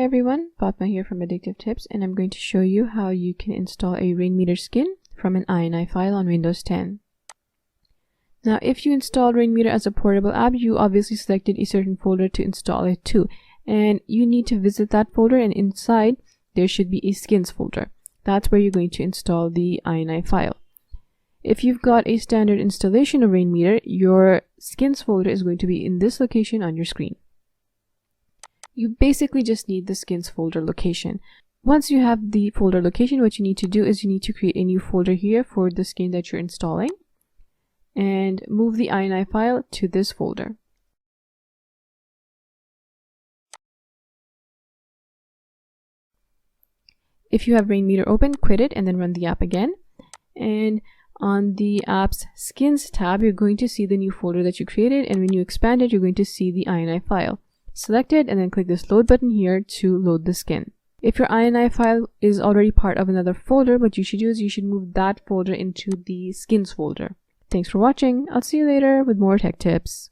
everyone, Fatma here from Addictive Tips, and I'm going to show you how you can install a Rainmeter skin from an INI file on Windows 10. Now, if you installed Rainmeter as a portable app, you obviously selected a certain folder to install it to, and you need to visit that folder, and inside there should be a skins folder. That's where you're going to install the INI file. If you've got a standard installation of Rainmeter, your skins folder is going to be in this location on your screen. You basically just need the skins folder location. Once you have the folder location, what you need to do is you need to create a new folder here for the skin that you're installing and move the INI file to this folder. If you have Rainmeter open, quit it and then run the app again. And on the app's skins tab, you're going to see the new folder that you created, and when you expand it, you're going to see the INI file. Select it and then click this load button here to load the skin. If your INI file is already part of another folder, what you should do is you should move that folder into the skins folder. Thanks for watching. I'll see you later with more tech tips.